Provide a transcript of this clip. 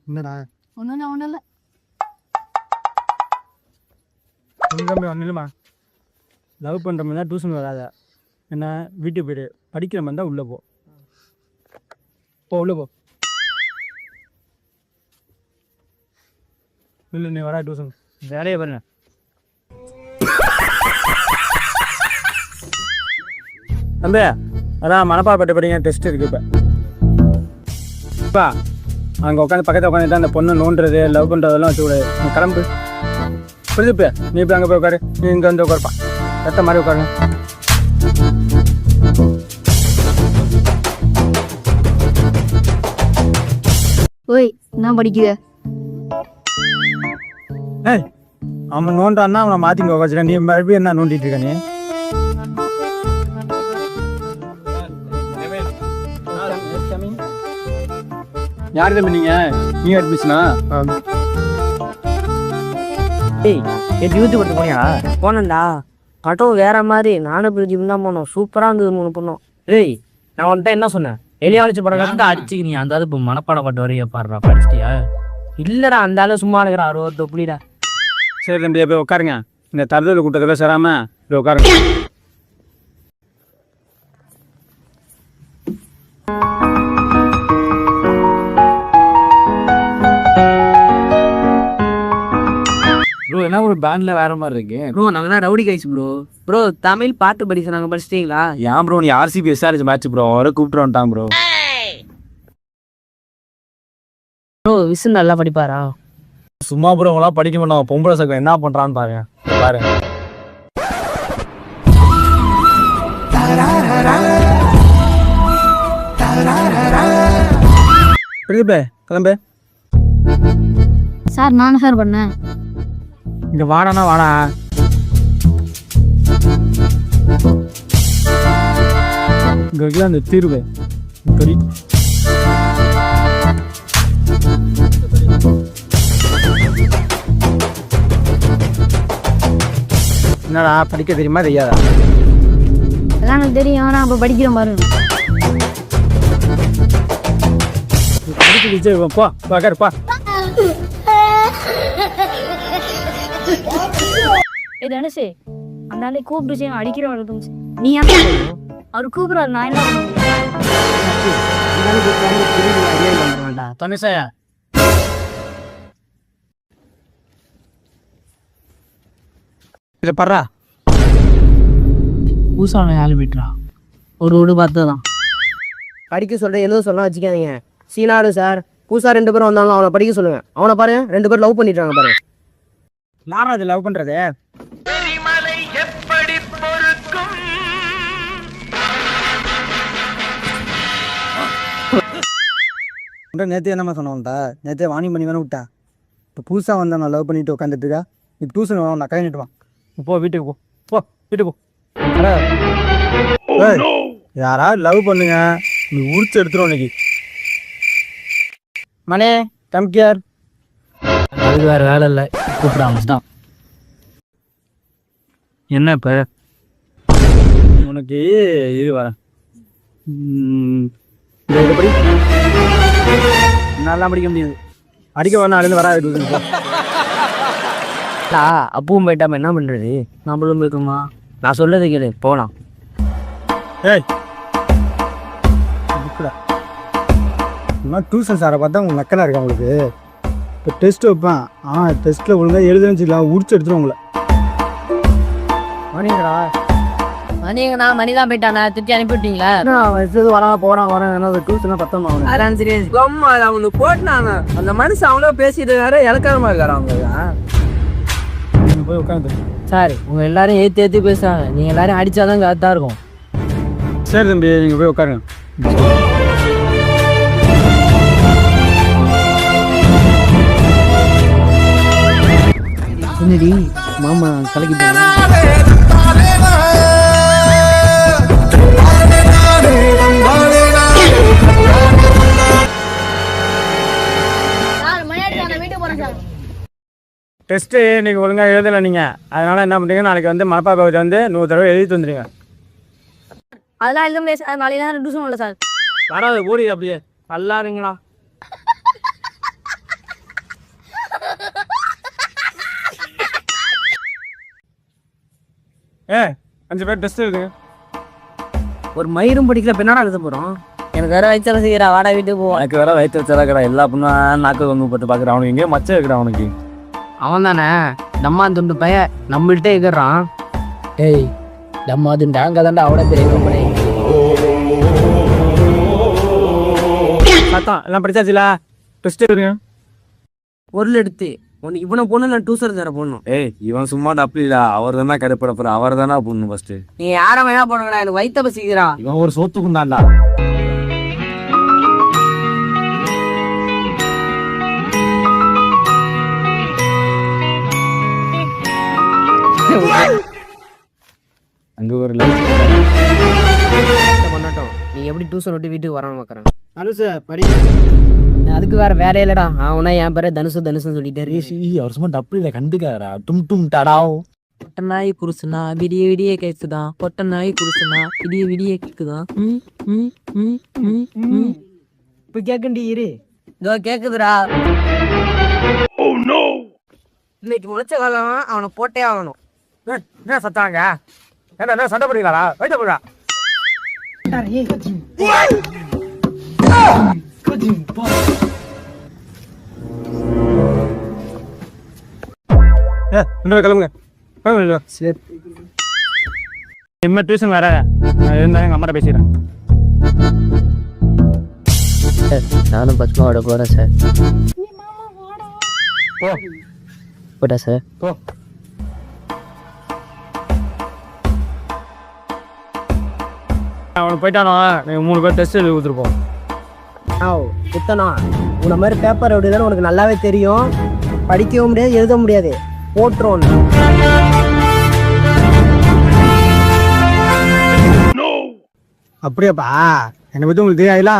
என்னடா ஒன்றும் இல்லை தம்பி ஒன்றுமா லவ் பண்ணுற மாதிரி தான் டியூஷன் வராத என்ன வீட்டுக்கு போய்டு படிக்கிற மாதிரி தான் உள்ளே போ உள்ளே போ இல்லை நீ வரா டியூஷன் வேலையை பாருங்க தம்பி அதான் மணப்பாப்பேட்டை படிங்க டெஸ்ட் இருக்கு இப்போ அங்கே உட்காந்து பக்கத்தில் உட்காந்து அந்த பொண்ணு நோண்டுறது லவ் பண்ணுறதெல்லாம் வச்சு விடு கிளம்பு புரியுதுப்பா நீ இப்போ அங்கே போய் உட்காரு நீ இங்கே வந்து உட்காருப்பா கத்த மாதிரி உட்காருங்க ஓய் என்ன படிக்கிற ஏய் அவன் நோண்டான்னா அவனை மாற்றி இங்கே உட்காந்துருக்கேன் நீ மறுபடியும் என்ன நோண்டிட்டு இருக்க நீ யார் தம்பி நீ அட்மிஷனா டேய் என் யூத்து பட்டு போனியா போனேன்டா பட்டம் வேற மாதிரி நானும் பிரதீப் தான் போனோம் சூப்பராக இருந்தது 3 பொண்ணும். டேய் நான் உன்கிட்ட என்ன சொன்னேன் எலியாவளிச்சு படம் கட்டு அடிச்சுக்கு நீ அந்த இப்போ மனப்பாடம் பட்டு வரைய பாடுறா படிச்சிட்டியா இல்லைடா அந்த ஆளு சும்மா இருக்கிற 60 புள்ளிடா. சரி தம்பி போய் உட்காருங்க இந்த தருதல் கூட்டத்தில் சேராம போய் உட்காருங்க ப்ரோ என்ன ஒரு பேண்ட்ல வேற மாதிரி இருக்கு ப்ரோ நாங்கள் தான் ரவுடி கைஸ் ப்ரோ தமிழ் பாட்டு படிச்சு நாங்கள் படிச்சிட்டீங்களா? ஏன் ப்ரோ நீ ஆர்சிபி எஸ்ஆர்எச் மேட்ச் ப்ரோ அவரை கூப்பிட்டு வந்துட்டான் ப்ரோ. ப்ரோ விசு நல்லா படிப்பாரா? சும்மா ப்ரோ அவங்களாம் படிக்க மாட்டாங்க பொம்பளை சக்கம் என்ன பண்றான்னு பாருங்க பாருங்க. கிளம்பு சார் நானும் சார் பண்ணேன் இங்கே வாடானா வாடா இங்கே வைக்கல அந்த தீர்வு கறி என்னடா படிக்க தெரியுமா தெரியாதா? அதான் எனக்கு தெரியும் நான் அப்போ படிக்கிற மாதிரி படிக்க போ பாக்கருப்பா தனுஷு அந்த நாளைக்கு கூப்பிட்டு அடிக்கிற வளர்த்து நீ ஏன் அவர் கூப்பிடுறாரு நான் என்ன தனுஷயா இதை படுறா பூசான 4 மீட்டரா ஒரு வீடு பார்த்து தான் படிக்க சொல்கிறேன் எழுத சொல்ல வச்சுக்காதீங்க. சீனாடு சார் பூசா 2 பேரும் வந்தாலும் அவனை படிக்க சொல்லுங்க. அவனை பாருங்க 2 பேர் லவ் பண்ணிட்டாங்க பாருங்க. யாரா அது லவ் பண்றது? நேற்று என்னம்மா சொன்னவன்டா நேற்று வாணி பண்ணி வேணும் விட்டா இப்போ புதுசாக வந்தா நான் லவ் பண்ணிட்டு உட்காந்துட்டு இருக்கா இப்போ டியூஷன் வேணும் நான் கை நிட்டுவான் போ வீட்டுக்கு போ வீட்டுக்கு போ. யாராவது லவ் பண்ணுங்க நீ உரிச்சு எடுத்துரும் இன்னைக்கு. மனே கம்கியார் அதுக்கு வேறு வேலை இல்லை கூப்பிடாம தான். என்ன இப்போ உனக்கு இது வரேன் எப்படி நல்லா படிக்க முடியாது அடிக்க வேணா அதுலேருந்து வராது. அப்பவும் போயிட்டாம என்ன பண்ணுறது நம்மளும் போய்க்குமா நான் சொல்லதை கேளு போகலாம். ஏய் டியூஷன் சாரை பார்த்தா உங்கள் நக்கலாக இருக்கா உங்களுக்கு? இப்போ டெஸ்ட் வைப்பேன் டெஸ்ட்டில் ஒழுங்காக எழுதுன்னு வச்சுக்கலாம் உரிச்சு எடுத்துரும் உங்களை. மணிங்கடா மணிங்கண்ணா மணி தான் போயிட்டானே திருப்பி அனுப்பிவிட்டீங்களா? வரா போறான் டியூஷனா பத்தமா அதான் சரி அவனு போட்டாங்க அந்த மனுஷன் அவங்களோ பேசிட்டு வேற இலக்காரமா இருக்காரு அவங்க. போய் உட்காந்து சார் உங்க எல்லாரும் ஏற்றி பேசுறாங்க நீங்க எல்லாரும் அடிச்சாதான் கரெக்டாக இருக்கும். சரி தம்பி நீங்கள் போய் உட்காருங்க. என்னடி மாமா கலக்கி டெஸ்ட்டு இன்றைக்கி ஒழுங்காக எழுதலை நீங்கள் அதனால் என்ன பண்ணுறீங்க நாளைக்கு வந்து மனப்பாப்பத்தை வந்து 100 தடவை எழுதிட்டு வந்துடுங்க. அதெல்லாம் எழுத முடியாது சார் நாளைக்கு தான் டியூஷன் இல்லை சார் வராது ஓடி அப்படியே நல்லா இருங்களா 5 பேர் டெஸ்ட் எழுதுங்க. ஒரு மயிரும் படிக்கல பெண்ணாடா எழுத போறோம். எனக்கு வேற வயிற்றால செய்யறா, வாடா வீட்டுக்கு போவோம். எனக்கு வேற வயிற்று வச்சாக்கடா எல்லா பொண்ணும் நாக்கு வந்து பட்டு பார்க்குறேன். அவனுக்கு எங்கேயோ மச்சம் இருக்குடா அவனுக்கு. அவன் தானே தம்மா துண்டு பைய நம்மள்கிட்ட இருக்கிறான். ஏய் தம்மா துண்டு அங்கே தாண்டா அவ்வளோ பெரிய கம்பெனி. சத்தம் எல்லாம் படிச்சாச்சுல, டெஸ்ட் எழுதுங்க. பொருள் எடுத்து உனக்கு இவனை பொண்ணு இல்லை டூசர் தர பொண்ணும். ஏய் இவன் சும்மா டப்ளிடா, அவர் தானே கருப்படப்புற, அவர் தானே பொண்ணு ஃபர்ஸ்ட். நீ யாரை வேணா பண்ணுங்கடா, எனக்கு வயிற்ற பசிக்கிறா. இவன் ஒரு சோத்துக்கும் தான்டா. அங்க ஒரு பண்ணட்டும், நீ எப்படி டூசன் விட்டு வீட்டுக்கு வரான்னு பார்க்குறேன். அனுசு படி. அதுக்கு வேற வேற இல்லடா, அவனா என் பேர தனுசுன்னு சொல்லிட்டாரு. அவர் சும்மா டப்ளில கண்டுக்காரா, டும் டும் தடாவும். பொட்ட நாய் குருசுனா விடிய விடிய கேக்குதான், பொட்ட நாய் குருசுனா விடிய விடிய கேக்குதான். இப்போ கேட்கண்டி இரு. இதோ கேக்குதுடா. இன்னைக்கு முளைச்ச காலம் அவனை போட்டே ஆகணும். என்ன சத்தாங்க? என்ன சண்டை போடுறீங்களா? வைத்த போடுறா. கிளம்புங்க. சரி இனிமே டியூஷன் வேற இருந்தா எங்க அம்மாட்ட பேசிடுறேன். நானும் பத்மாவோட போறேன் சார். போட்டா சார். போ. அவனுக்கு போயிட்டானோ, நீங்க 3 பேர் டெஸ்ட் எழுதி கொடுத்துருப்போம். புத்தனா உன்ன மாதிரி பேப்பர் அப்படிதான் உனக்கு நல்லாவே தெரியும். படிக்கவும் முடியாது, எழுத முடியாது. போட்டுரும். அப்படியாப்பா, என்னை பற்றி உங்களுக்கு தெரியாதுல.